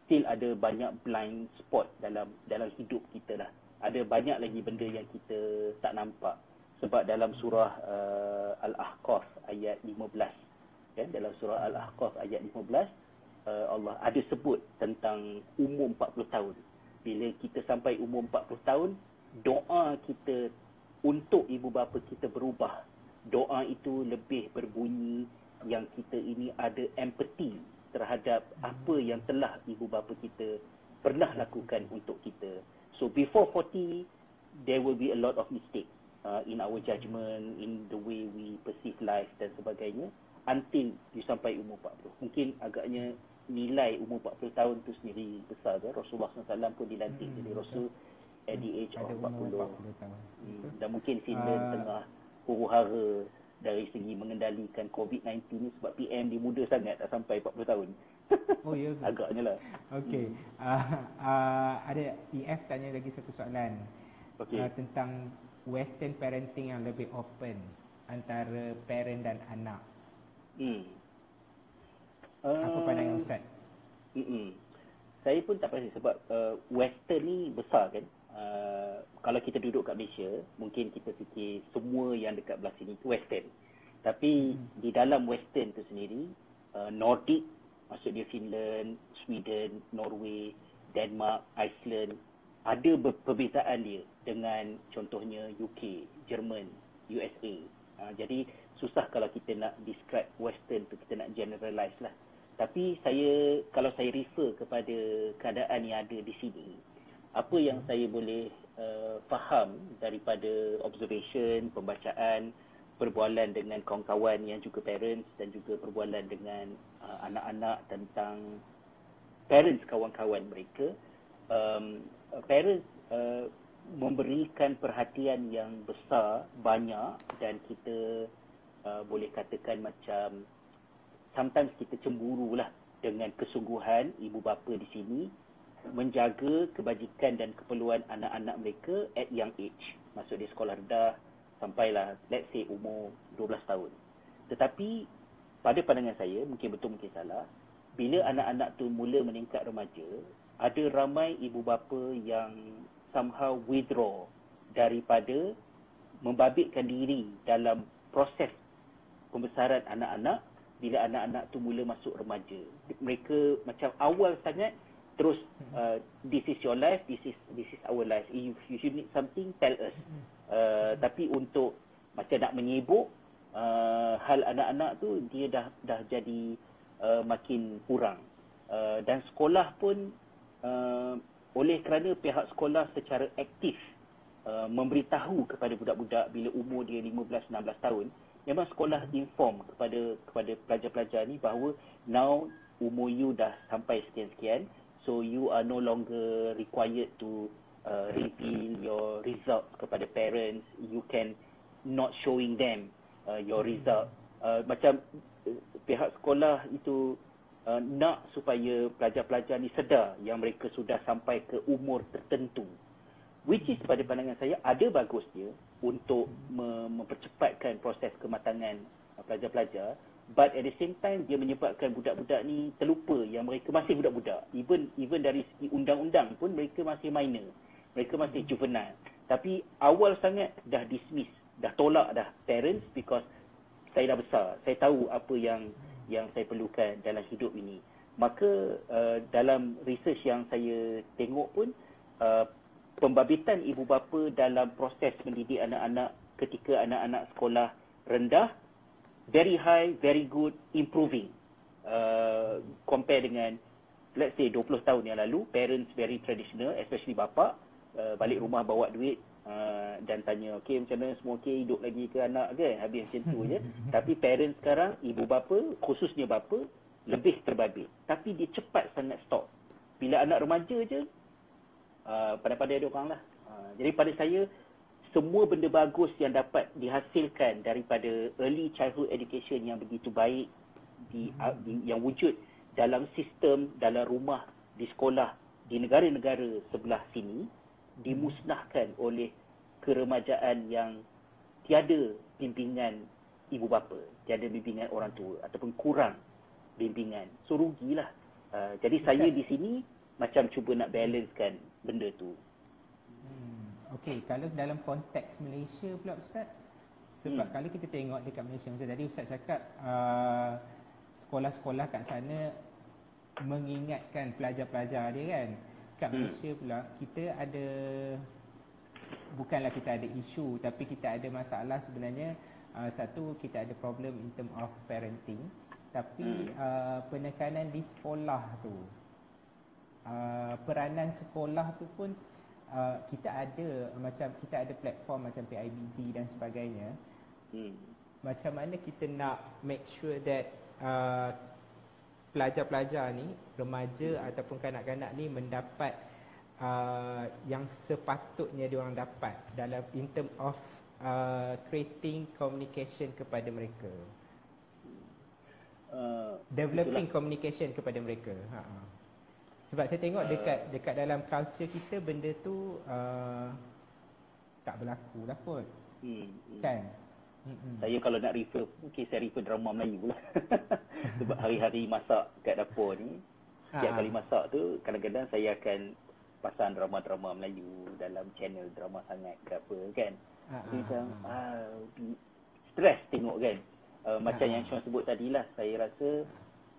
still ada banyak blind spot dalam hidup kita lah. Ada banyak lagi benda yang kita tak nampak. Sebab dalam surah Al-Ahqaf ayat 15, kan, dalam surah Al-Ahqaf ayat 15, Allah ada sebut tentang umur 40 tahun. Bila kita sampai umur 40 tahun, doa kita untuk ibu bapa kita berubah. Doa itu lebih berbunyi yang kita ini ada empathy terhadap apa yang telah ibu bapa kita pernah lakukan untuk kita. So before 40, there will be a lot of mistakes in our judgment, in the way we perceive life dan sebagainya, until you sampai umur 40. Mungkin agaknya nilai umur 40 tahun tu sendiri besar kan. Rasulullah SAW pun dilantik jadi Rasul at the age of 40 tahun. Dan mungkin Finland tengah huru-hara dari segi mengendalikan COVID-19 ni sebab PM dia muda sangat, tak sampai 40 tahun. Oh ya. Agaknya lah. Okey. Ada EF tanya lagi satu soalan. Tentang Western parenting yang lebih open antara parent dan anak. Apa pandangan Ustaz? Saya pun tak pasti sebab Western ni besar kan. Kalau kita duduk kat Malaysia, mungkin kita fikir semua yang dekat belah sini tu Western. Tapi di dalam Western tu sendiri, Nordic, maksud dia Finland, Sweden, Norway, Denmark, Iceland, ada perbezaan dia dengan contohnya UK, Jerman, USA. Jadi susah kalau kita nak describe Western tu, kita nak generalize lah. Tapi kalau saya refer kepada keadaan yang ada di sini, apa yang saya boleh faham daripada observation, pembacaan, perbualan dengan kawan-kawan yang juga parents dan juga perbualan dengan anak-anak tentang parents kawan-kawan mereka, parents memberikan perhatian yang besar, banyak, dan kita boleh katakan macam sometimes kita cemburulah dengan kesungguhan ibu bapa di sini menjaga kebajikan dan keperluan anak-anak mereka at young age. Maksud dia sekolah rendah sampailah let's say umur 12 tahun. Tetapi pada pandangan saya, mungkin betul mungkin salah, bila anak-anak tu mula meningkat remaja, ada ramai ibu bapa yang somehow withdraw daripada membabitkan diri dalam proses pembesaran anak-anak bila anak-anak tu mula masuk remaja. Mereka macam awal sangat terus this is your life, this is our life. If you need something, tell us. Tapi untuk macam nak menyibuk hal anak-anak tu, dia dah jadi makin kurang. Dan sekolah pun oleh kerana pihak sekolah secara aktif memberitahu kepada budak-budak bila umur dia 15-16 tahun, memang sekolah inform kepada pelajar-pelajar ni bahawa now umur you dah sampai sekian-sekian, so you are no longer required to reveal your result kepada parents. You can not showing them your result. Macam pihak sekolah itu nak supaya pelajar-pelajar ni sedar yang mereka sudah sampai ke umur tertentu. Which is pada pandangan saya ada bagus dia untuk mempercepatkan proses kematangan pelajar-pelajar, but at the same time dia menyebabkan budak-budak ni terlupa yang mereka masih budak-budak. Even dari segi undang-undang pun mereka masih minor. Mereka masih juvenile. Tapi awal sangat dah dismiss, dah tolak dah parents because saya dah besar. Saya tahu apa yang saya perlukan dalam hidup ini. Maka dalam research yang saya tengok pun pembabitan ibu bapa dalam proses mendidik anak-anak ketika anak-anak sekolah rendah very high, very good, improving. Compare dengan let's say 20 tahun yang lalu, parents very traditional, especially bapa, balik rumah bawa duit dan tanya, okey macam mana, semua okey, hidup lagi ke anak ke, habis macam tu je. Tapi parents sekarang, ibu bapa, khususnya bapa, lebih terbabit. Tapi dia cepat sangat stop. Bila anak remaja je, pandai-pandai dia orang lah. Jadi pada saya, semua benda bagus yang dapat dihasilkan daripada early childhood education yang begitu baik, yang wujud dalam sistem, dalam rumah, di sekolah, di negara-negara sebelah sini, dimusnahkan oleh keremajaan yang tiada bimbingan ibu bapa, tiada bimbingan orang tua, ataupun kurang bimbingan. So rugilah. Jadi saya di sini macam cuba nak balancekan benda tu. Okey, kalau dalam konteks Malaysia pula Ustaz, sebab kalau kita tengok dekat Malaysia, macam tadi Ustaz cakap sekolah-sekolah kat sana mengingatkan pelajar-pelajar dia kan. Kat Malaysia pula kita ada, bukanlah kita ada isu, tapi kita ada masalah sebenarnya. Satu, kita ada problem in term of parenting, tapi penekanan di sekolah tu, peranan sekolah tu pun kita ada platform macam PIBG dan sebagainya. Macam mana kita nak make sure that pelajar-pelajar ni, remaja ataupun kanak-kanak ni mendapat yang sepatutnya diorang dapat dalam in term of creating communication kepada mereka, developing communication kepada mereka. Sebab saya tengok dekat dalam culture kita benda tu tak berlaku lah kot. Kan? Saya kalau nak refer, mungkin saya refer drama Melayu lah. Sebab hari-hari masak kat dapur ni, setiap kali masak tu, kadang-kadang saya akan pasang drama-drama Melayu dalam channel Drama Sangat ke apa kan. Dia macam stres tengok kan. Macam yang Sean sebut tadi lah, saya rasa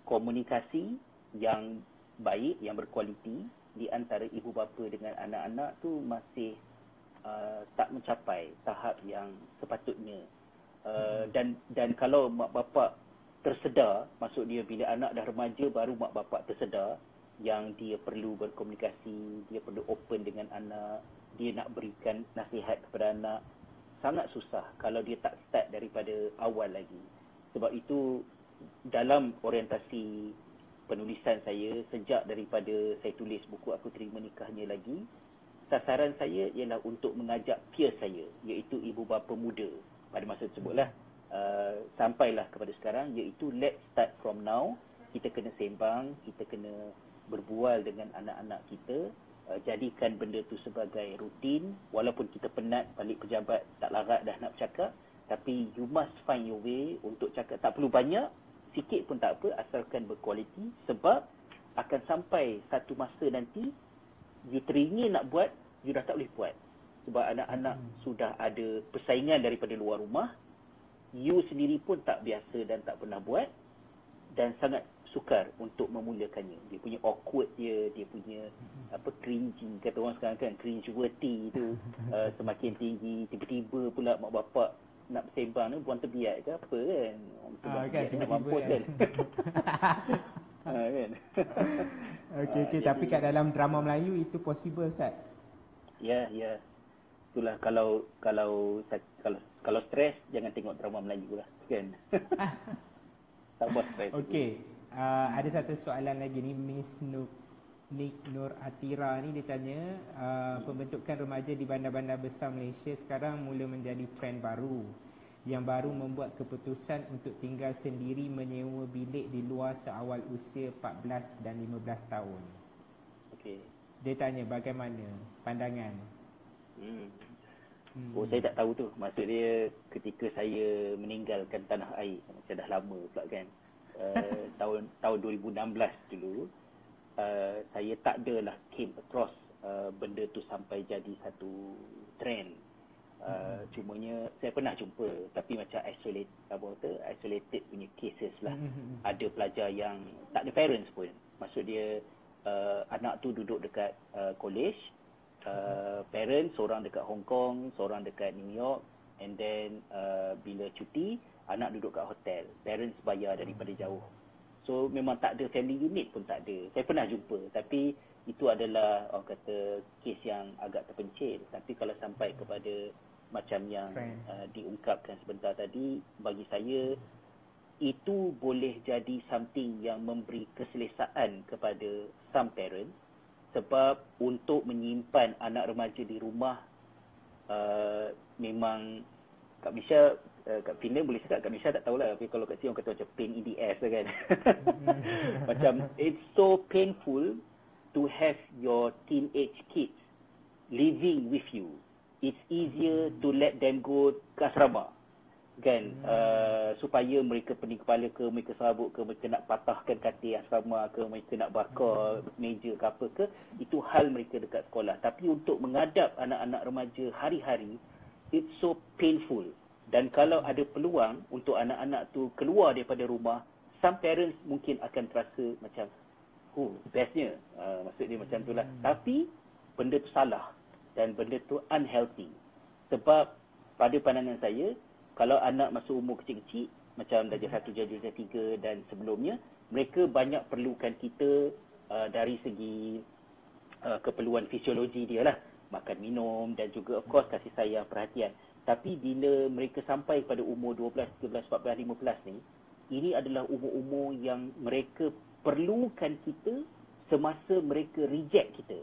komunikasi yang baik, yang berkualiti di antara ibu bapa dengan anak-anak tu masih tak mencapai tahap yang sepatutnya. Dan kalau mak bapak tersedar, maksud dia bila anak dah remaja baru mak bapak tersedar yang dia perlu berkomunikasi, dia perlu open dengan anak, dia nak berikan nasihat kepada anak, sangat susah kalau dia tak start daripada awal lagi. Sebab itu dalam orientasi penulisan saya, sejak daripada saya tulis buku Aku Terima Nikahnya Lagi, sasaran saya ialah untuk mengajak peer saya, iaitu ibu bapa muda pada masa tersebutlah, sampailah kepada sekarang, iaitu let's start from now. Kita kena sembang, kita kena berbual dengan anak-anak kita, jadikan benda tu sebagai rutin. Walaupun kita penat, balik pejabat tak larat dah nak bercakap, tapi you must find your way untuk cakap. Tak perlu banyak, sikit pun tak apa, asalkan berkualiti. Sebab akan sampai satu masa nanti you teringin nak buat, you dah tak boleh buat. Sebab anak-anak sudah ada persaingan daripada luar rumah, you sendiri pun tak biasa dan tak pernah buat, dan sangat sukar untuk memulakannya. Dia punya awkward dia punya cringing, kata orang sekarang kan, cringe-worthy tu semakin tinggi. Tiba-tiba pula mak bapak nak bersembang ni, buang terbiak ke apa kan. Kan nak mampus kan. Kan. Okey, tapi kat dalam drama Melayu itu possible, Ustaz? Ya. Itulah, kalau stres jangan tengok drama Melayu lah kan. Tak buat stres. Okey. Ada satu soalan lagi ni, Miss Nur Atira ni dia tanya, pembentukan remaja di bandar-bandar besar Malaysia sekarang mula menjadi trend baru, yang baru membuat keputusan untuk tinggal sendiri menyewa bilik di luar seawal usia 14 dan 15 tahun. Okey. Dia tanya bagaimana pandangan? Saya tak tahu tu. Maksud dia ketika saya meninggalkan tanah air, macam dah lama pula kan. Tahun 2016 dulu, saya tak adalah came across benda tu sampai jadi satu trend. Cumanya saya pernah jumpa, tapi macam isolated punya cases lah. Ada pelajar yang tak ada parents pun. Maksud dia anak tu duduk dekat college, parents seorang dekat Hong Kong, seorang dekat New York, and then bila cuti anak duduk kat hotel, parents bayar daripada jauh. So memang tak ada family unit pun tak ada. Saya pernah jumpa, tapi itu adalah orang kata kes yang agak terpencil. Tapi kalau sampai kepada macam yang diungkapkan sebentar tadi, bagi saya itu boleh jadi something yang memberi keselesaan kepada some parents, sebab untuk menyimpan anak remaja di rumah memang Kak Misha, Kak Fina boleh cakap, Kak Misha tak tahulah, tapi kalau kat sini orang kata macam pain in the ass kan. Macam it's so painful to have your teenage kids living with you. It's easier to let them go ke asrama kan, supaya mereka pening kepala ke, mereka serabut ke, mereka nak patahkan katil asrama ke, mereka nak bakar meja ke apa ke, itu hal mereka dekat sekolah. Tapi untuk mengadap anak-anak remaja hari-hari, it's so painful. Dan kalau ada peluang untuk anak-anak tu keluar daripada rumah, some parents mungkin akan terasa macam bestnya, maksud dia macam tu lah. Tapi benda tu salah dan benda tu unhealthy. Sebab pada pandangan saya, kalau anak masuk umur kecil-kecil, macam darjah 1, darjah 3 dan sebelumnya, mereka banyak perlukan kita dari segi keperluan fisiologi dia lah. Makan, minum dan juga of course kasih sayang, perhatian. Tapi bila mereka sampai pada umur 12, 13, 14, 15 ni, ini adalah umur-umur yang mereka perlukan kita semasa mereka reject kita.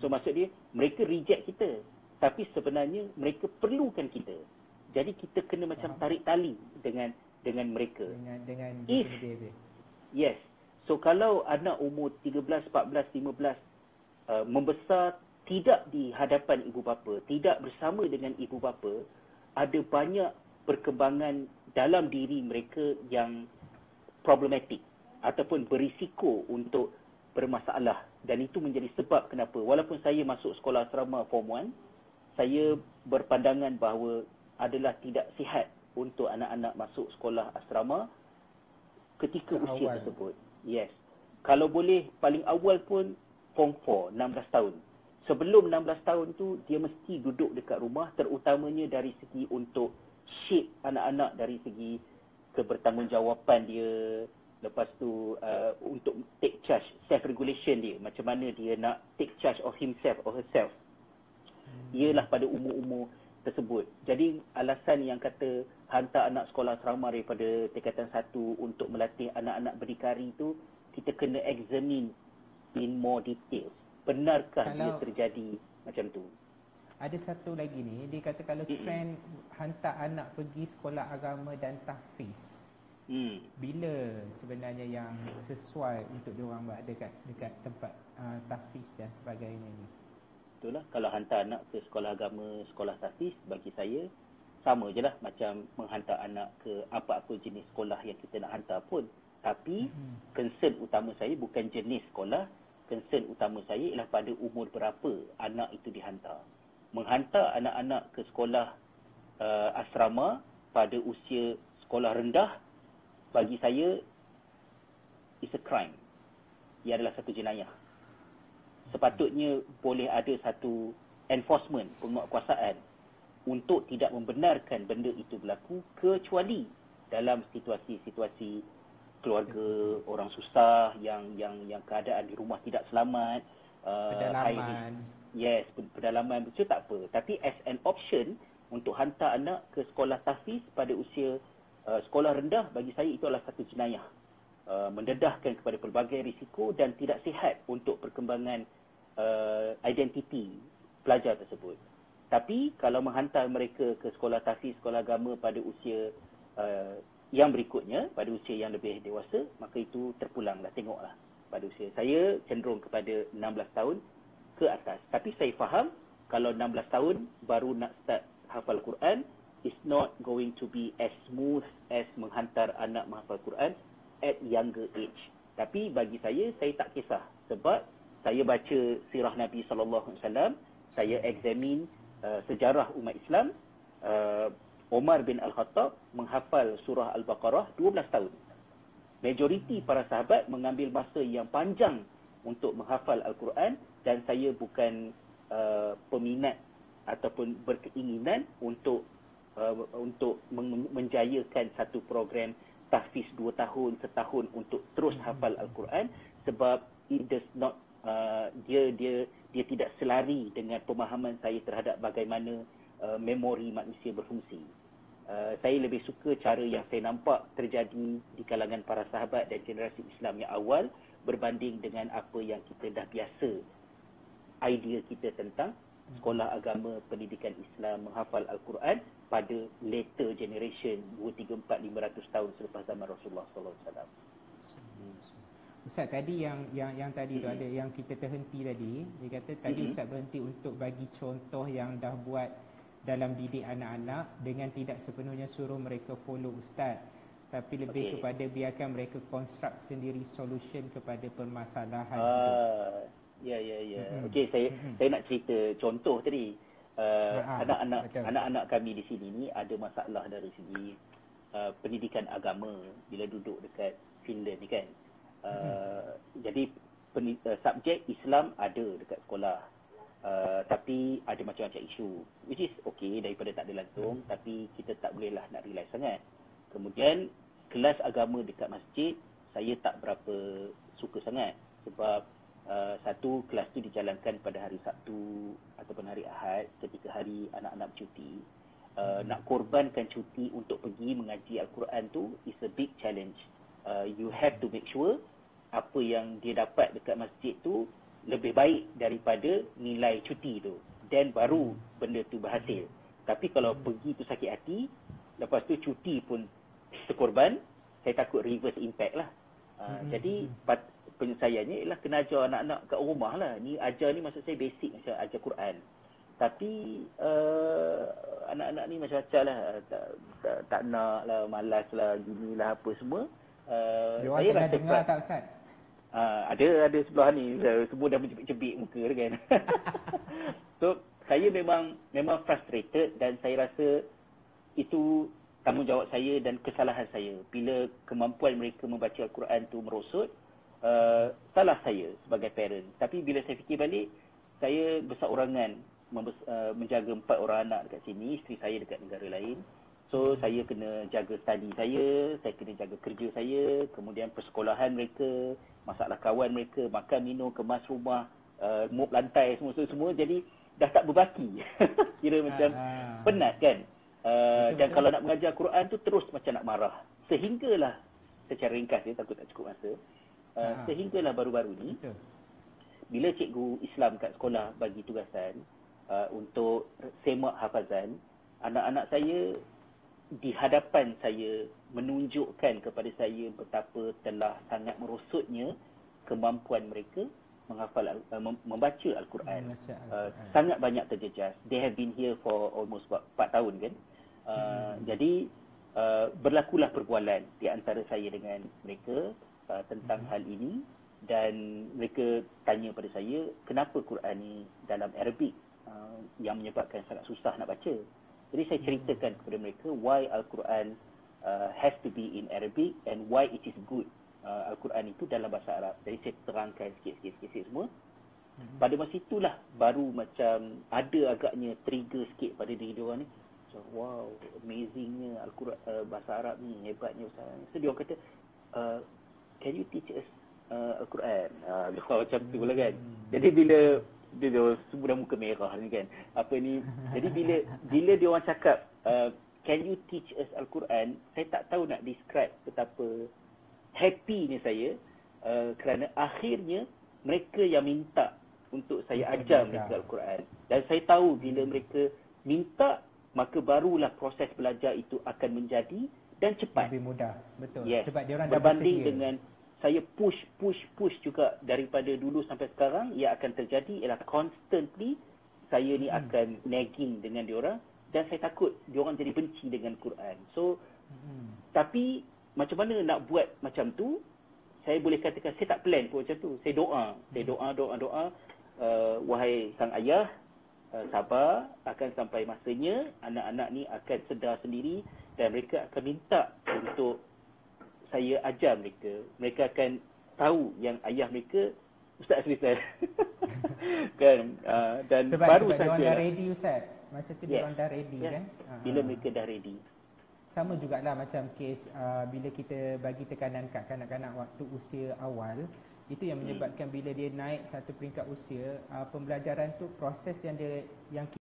So maksud dia, mereka reject kita, tapi sebenarnya mereka perlukan kita. Jadi kita kena macam tarik tali dengan mereka. Dengan behavior. Yes. So kalau anak umur 13, 14, 15 membesar tidak di hadapan ibu bapa, tidak bersama dengan ibu bapa, ada banyak perkembangan dalam diri mereka yang problematik ataupun berisiko untuk bermasalah. Dan itu menjadi sebab kenapa walaupun saya masuk sekolah asrama Form 1, saya berpandangan bahawa adalah tidak sihat untuk anak-anak masuk sekolah asrama ketika usia tersebut. Yes. Kalau boleh paling awal pun Form 4, 16 tahun. Sebelum 16 tahun tu dia mesti duduk dekat rumah, terutamanya dari segi untuk shape anak-anak dari segi kebertanggungjawapan dia, lepas tu untuk take charge, self regulation dia, macam mana dia nak take charge of himself or herself. Ialah pada umur-umur tersebut. Jadi alasan yang kata hantar anak sekolah asrama daripada tingkatan 1 untuk melatih anak-anak berdikari tu, kita kena examine in more detail. Benarkah dia terjadi macam tu? Ada satu lagi ni, dia kata kalau trend hantar anak pergi sekolah agama dan tahfiz, bila sebenarnya yang sesuai untuk diorang buat dekat tempat tahfiz dan sebagainya ni? Betul lah, kalau hantar anak ke sekolah agama, sekolah tahfiz, bagi saya sama je lah macam menghantar anak ke apa-apa jenis sekolah yang kita nak hantar pun. Tapi concern utama saya bukan jenis sekolah, concern utama saya ialah pada umur berapa anak itu dihantar. Menghantar anak-anak ke sekolah asrama pada usia sekolah rendah, bagi saya is a crime. Ia adalah satu jenayah. Sepatutnya boleh ada satu enforcement, penguatkuasaan untuk tidak membenarkan benda itu berlaku, kecuali dalam situasi-situasi keluarga orang susah yang keadaan di rumah tidak selamat, pedalaman. Yes, pedalaman betul, tak apa. Tapi as an option untuk hantar anak ke sekolah tahfiz pada usia sekolah rendah, bagi saya itu adalah satu jenayah. Mendedahkan kepada pelbagai risiko dan tidak sihat untuk perkembangan identiti pelajar tersebut. Tapi kalau menghantar mereka ke sekolah tahfiz, sekolah agama pada usia yang berikutnya, pada usia yang lebih dewasa, maka itu terpulanglah, tengoklah pada usia. Saya cenderung kepada 16 tahun ke atas. Tapi saya faham kalau 16 tahun baru nak start hafal Quran, it's not going to be as smooth as menghantar anak menghafal Quran at younger age. Tapi bagi saya tak kisah. Sebab saya baca sirah Nabi SAW, saya examine sejarah umat Islam. Umar bin Al-Khattab menghafal surah Al-Baqarah 12 tahun. Majoriti para sahabat mengambil masa yang panjang untuk menghafal Al-Quran, dan saya bukan peminat ataupun berkeinginan untuk menjayakan satu program tahfiz 2 tahun, setahun untuk terus hafal Al-Quran. sebab it does not dia tidak selari dengan pemahaman saya terhadap bagaimana memori manusia berfungsi. Saya lebih suka cara yang saya nampak terjadi di kalangan para sahabat dan generasi Islam yang awal berbanding dengan apa yang kita dah biasa idea kita tentang sekolah agama, pendidikan Islam, menghafal Al-Quran pada later generation 2, 3, 4, 500 tahun selepas zaman Rasulullah SAW. Ustaz, tadi yang tadi tu ada yang kita terhenti tadi, dia kata tadi Ustaz berhenti untuk bagi contoh yang dah buat dalam didik anak-anak dengan tidak sepenuhnya suruh mereka follow Ustaz, tapi lebih kepada biarkan mereka construct sendiri solution kepada permasalahan itu. Ya. Okey, saya nak cerita contoh tadi. Anak-anak kami di sini ni ada masalah dari segi pendidikan agama bila duduk dekat Finland ni kan. Jadi subjek Islam ada dekat sekolah. Tapi ada macam-macam isu, which is okay daripada tak ada langsung, tapi kita tak bolehlah nak rely sangat. Kemudian kelas agama dekat masjid saya tak berapa suka sangat sebab satu, kelas tu dijalankan pada hari Sabtu ataupun hari Ahad ketika hari anak-anak bercuti. Nak korbankan cuti untuk pergi mengaji Al-Quran tu is a big challenge. You have to make sure apa yang dia dapat dekat masjid tu lebih baik daripada nilai cuti tu, then baru benda tu berhasil. Tapi kalau pergi tu sakit hati, lepas tu cuti pun terkorban, saya takut reverse impact lah. Jadi penyelesaiannya ialah kena ajar anak-anak kat rumah lah. Ni ajar ni maksud saya basic macam ajar Quran. Tapi anak-anak ni macam-macam lah. Tak nak lah, malas lah, gini lah apa semua. Dia orang pernah dengar tak Ustaz? Ada sebelah ni. Semua dah mencebik muka kan. So saya memang frustrated dan saya rasa itu tanggungjawab saya dan kesalahan saya. Bila kemampuan mereka membaca Al-Quran tu merosot, salah saya sebagai parent. Tapi bila saya fikir balik, saya berseorangan menjaga 4 orang anak dekat sini, isteri saya dekat negara lain. So saya kena jaga study saya kena jaga kerja saya, kemudian persekolahan mereka, masalah kawan mereka, makan minum, kemas rumah, mop lantai, semua. Jadi dah tak berbaki. Kira macam penat kan. Dan kalau nak mengajar Quran tu terus macam nak marah. Sehinggalah, secara ringkas takut tak cukup masa, sehinggalah baru-baru ni bila cikgu Islam kat sekolah bagi tugasan untuk semak hafazan, anak-anak saya di hadapan saya menunjukkan kepada saya betapa telah sangat merosotnya kemampuan mereka menghafal membaca Al-Quran. Sangat banyak terjejas. They have been here for almost 4 tahun kan. Jadi berlakulah perbualan di antara saya dengan mereka tentang hal ini, dan mereka tanya pada saya kenapa Quran ni dalam Arabic yang menyebabkan sangat susah nak baca. Jadi saya ceritakan kepada mereka why Al-Quran has to be in Arabic and why it is good. Al-Quran itu dalam bahasa Arab. Jadi saya terangkan sikit semua. Pada masa itulah baru macam ada agaknya trigger sikit pada diri diorang ni. So, wow, amazingnya Al-Quran, bahasa Arab ni, hebatnya Ustaz. So dia orang kata, can you teach us Al-Quran? Macam tu lah kan. Jadi bila dia semua dah muka merah ni kan. Apa ni? Jadi bila dia orang cakap can you teach us Al-Quran, saya tak tahu nak describe betapa happy-nya saya kerana akhirnya mereka yang minta untuk saya ajar mereka Al-Quran. Dan saya tahu bila mereka minta, maka barulah proses belajar itu akan menjadi dan cepat. Lebih mudah. Betul. Yes. Sebab dia orang dah berbanding bersedia dengan saya push juga daripada dulu sampai sekarang, yang akan terjadi ialah constantly saya ni akan nagging dengan diorang, dan saya takut diorang jadi benci dengan Quran. So tapi macam mana nak buat macam tu, saya boleh katakan saya tak plan pun macam tu. Saya doa. Wahai sang ayah, sabar, akan sampai masanya anak-anak ni akan sedar sendiri dan mereka akan minta untuk saya ajar mereka. Mereka akan tahu yang ayah mereka Ustaz Rizal. Kan? Dan sebab baru dia orang saja dah ready Ustaz. Masa tu dia orang dah ready kan. Bila mereka dah ready. Sama jugalah macam kes bila kita bagi tekanan kat kanak-kanak waktu usia awal, Itu yang menyebabkan bila dia naik satu peringkat usia, pembelajaran tu proses yang